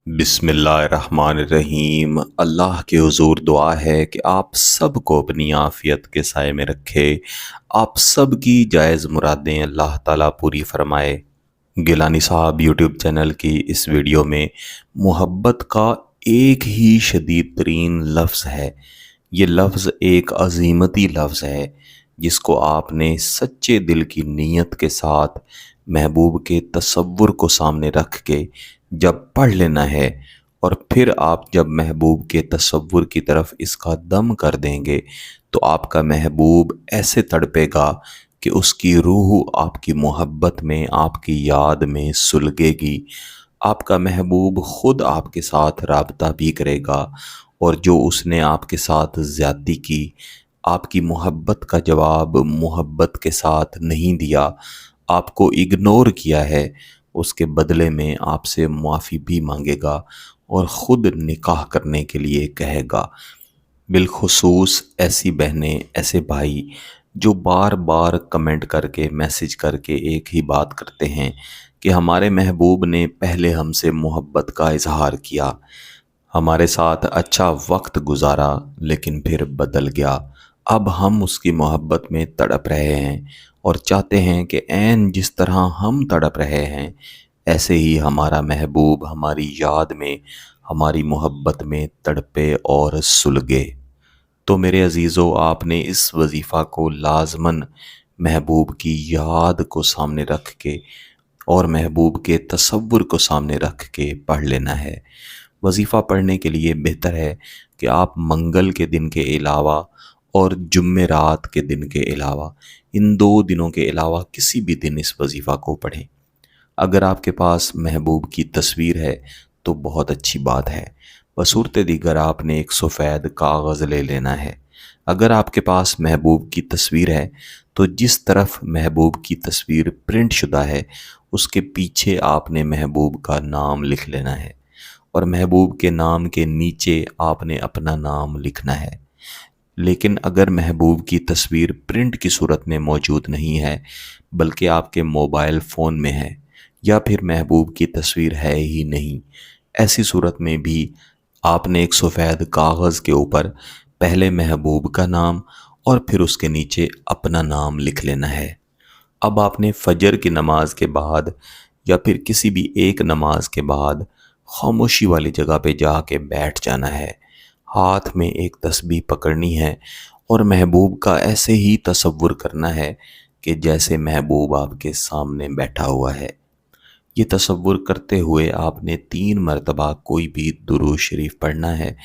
बिस्मिल्लाहिर्रहमानिर्रहीम। अल्लाह के हुजूर दुआ है कि आप सब को अपनी आफ़ियत के साए में रखे। आप सब की जायज़ मुरादें अल्लाह ताला पूरी फरमाए। गिलानी साहब यूट्यूब चैनल की इस वीडियो में मोहब्बत का एक ही शदीद तरीन लफ्ज़ है। ये लफ्ज़ एक अज़ीमती लफ्ज़ है जिसको आपने सच्चे दिल की नीयत के साथ महबूब के तसव्वुर को सामने रख के जब पढ़ लेना है, और फिर आप जब महबूब के तसव्वुर की तरफ इसका दम कर देंगे तो आपका महबूब ऐसे तड़पेगा कि उसकी रूह आपकी मोहब्बत में, आपकी याद में सुलगेगी। आपका महबूब ख़ुद आपके साथ राबता भी करेगा, और जो उसने आपके साथ ज़्यादती की, आपकी मोहब्बत का जवाब मोहब्बत के साथ नहीं दिया, आपको इग्नोर किया है, उसके बदले में आपसे माफ़ी भी मांगेगा और ख़ुद निकाह करने के लिए कहेगा। बिलख़ुसूस ऐसी बहनें, ऐसे भाई जो बार बार कमेंट करके, मैसेज करके एक ही बात करते हैं कि हमारे महबूब ने पहले हमसे मोहब्बत का इजहार किया, हमारे साथ अच्छा वक्त गुजारा, लेकिन फिर बदल गया। अब हम उसकी मोहब्बत में तड़प रहे हैं और चाहते हैं कि ऐन जिस तरह हम तड़प रहे हैं ऐसे ही हमारा महबूब हमारी याद में, हमारी मोहब्बत में तड़पे और सुलगे। तो मेरे अज़ीज़ों, आपने इस वजीफ़ा को लाज़मन महबूब की याद को सामने रख के और महबूब के तसव्वुर को सामने रख के पढ़ लेना है। वजीफ़ा पढ़ने के लिए बेहतर है कि आप मंगल के दिन के अलावा और जुम्मेरात के दिन के अलावा, इन 2 दिनों के अलावा किसी भी दिन इस वजीफ़ा को पढ़ें। अगर आपके पास महबूब की तस्वीर है तो बहुत अच्छी बात है। बसूरत दीगर आपने एक सफ़ेद कागज़ ले लेना है। अगर आपके पास महबूब की तस्वीर है तो जिस तरफ महबूब की तस्वीर प्रिंट शुदा है उसके पीछे आपने महबूब का नाम लिख लेना है, और महबूब के नाम के नीचे आपने अपना नाम लिखना है। लेकिन अगर महबूब की तस्वीर प्रिंट की सूरत में मौजूद नहीं है, बल्कि आपके मोबाइल फ़ोन में है, या फिर महबूब की तस्वीर है ही नहीं, ऐसी सूरत में भी आपने एक सफ़ेद कागज़ के ऊपर पहले महबूब का नाम और फिर उसके नीचे अपना नाम लिख लेना है। अब आपने फ़जर की नमाज के बाद या फिर किसी भी एक नमाज के बाद खामोशी वाली जगह पे जाके बैठ जाना है। हाथ में एक तस्बीह पकड़नी है और महबूब का ऐसे ही तसव्वुर करना है कि जैसे महबूब आपके सामने बैठा हुआ है। ये तसव्वुर करते हुए आपने 3 मरतबा कोई भी दुरूद शरीफ पढ़ना है,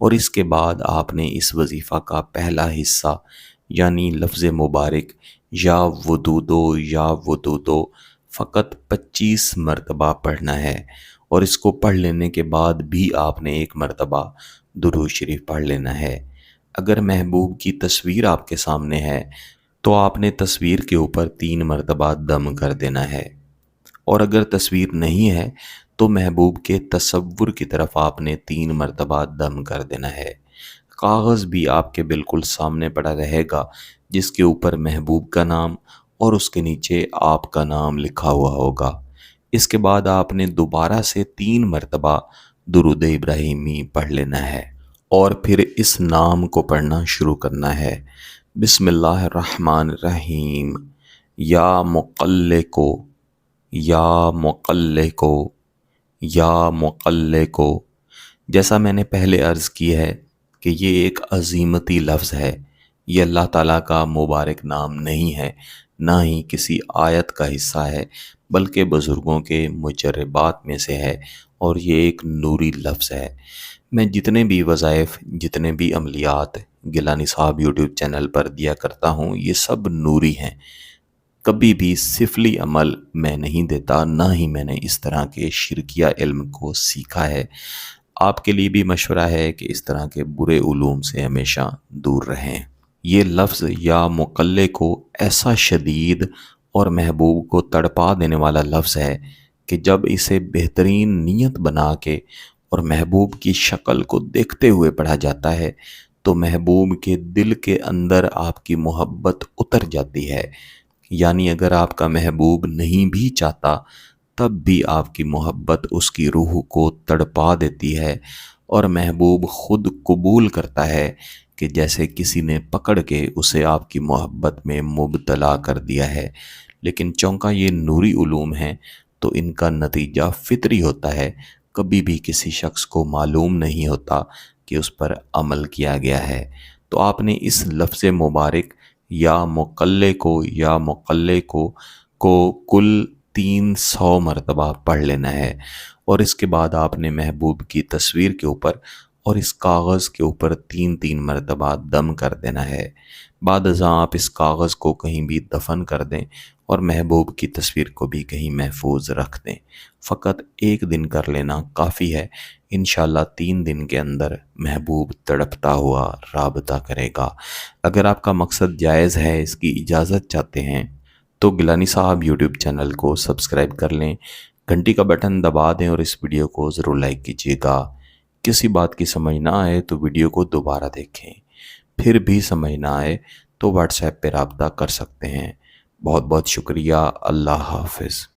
और इसके बाद आपने इस वजीफ़ा का पहला हिस्सा यानी लफ्ज़ मुबारक या वदूदो फ़कत 25 मरतबा पढ़ना है, और इसको पढ़ लेने के बाद भी आपने 1 मरतबा दुरूद शरीफ पढ़ लेना है। अगर महबूब की तस्वीर आपके सामने है तो आपने तस्वीर के ऊपर 3 मरतबा दम कर देना है, और अगर तस्वीर नहीं है तो महबूब के तसव्वुर की तरफ आपने 3 मरतबा दम कर देना है। कागज़ भी आपके बिल्कुल सामने पड़ा रहेगा जिसके ऊपर महबूब का नाम और उसके नीचे आपका नाम लिखा हुआ होगा। इसके बाद आपने दोबारा से 3 मरतबा दुरूद इब्राहिमी पढ़ लेना है, और फिर इस नाम को पढ़ना शुरू करना है। बिस्मिल्लाहिर्रहमानिर्रहीम। या मुक़ल्लिको, या मुक़ल्लिको, या मुक़ल्लिको। जैसा मैंने पहले अर्ज़ की है कि ये एक अज़ीमती लफ्ज़ है। ये अल्लाह ताला का मुबारक नाम नहीं है, ना ही किसी आयत का हिस्सा है, बल्कि बुज़ुर्गों के मुजर्रबात में से है, और ये एक नूरी लफ्ज़ है। मैं जितने भी वज़ाइफ़, जितने भी अमलियात गिलानी साहब यूट्यूब चैनल पर दिया करता हूँ, ये सब नूरी हैं। कभी भी सिफली अमल मैं नहीं देता, ना ही मैंने इस तरह के शिरकिया इल्म को सीखा है। आपके लिए भी मशवरा है कि इस तरह के बुरे उलूम से हमेशा दूर रहें। ये लफ्ज़ या मुक़ल्ले को ऐसा शदीद और महबूब को तड़पा देने वाला लफ्ज़ है कि जब इसे बेहतरीन नीयत बना के और महबूब की शक्ल को देखते हुए पढ़ा जाता है तो महबूब के दिल के अंदर आपकी मोहब्बत उतर जाती है। यानी अगर आपका महबूब नहीं भी चाहता تب بھی آپ کی محبت اس کی روح کو تڑپا دیتی ہے اور محبوب خود قبول کرتا ہے کہ جیسے کسی نے پکڑ کے اسے آپ کی محبت میں مبتلا کر دیا ہے۔ لیکن چونکہ یہ نوری علوم ہیں تو ان کا نتیجہ فطری ہوتا ہے، کبھی بھی کسی شخص کو معلوم نہیں ہوتا کہ اس پر عمل کیا گیا ہے۔ تو آپ نے اس لفظ مبارک یا مقلے کو کل 300 مرتبہ پڑھ لینا ہے، اور اس کے بعد آپ نے محبوب کی تصویر کے اوپر اور اس کاغذ کے اوپر 3 مرتبہ دم کر دینا ہے۔ بعد ازاں آپ اس کاغذ کو کہیں بھی دفن کر دیں اور محبوب کی تصویر کو بھی کہیں محفوظ رکھ دیں۔ فقط 1 دن کر لینا کافی ہے، انشاءاللہ 3 دن کے اندر محبوب تڑپتا ہوا رابطہ کرے گا۔ اگر آپ کا مقصد جائز ہے، اس کی اجازت چاہتے ہیں، تو گیلانی صاحب یوٹیوب چینل کو سبسکرائب کر لیں، گھنٹی کا بٹن دبا دیں اور اس ویڈیو کو ضرور لائک کیجیے گا۔ کسی بات کی سمجھ نہ آئے تو ویڈیو کو دوبارہ دیکھیں، پھر بھی سمجھ نہ آئے تو واٹس ایپ پہ رابطہ کر سکتے ہیں۔ بہت بہت شکریہ۔ اللہ حافظ۔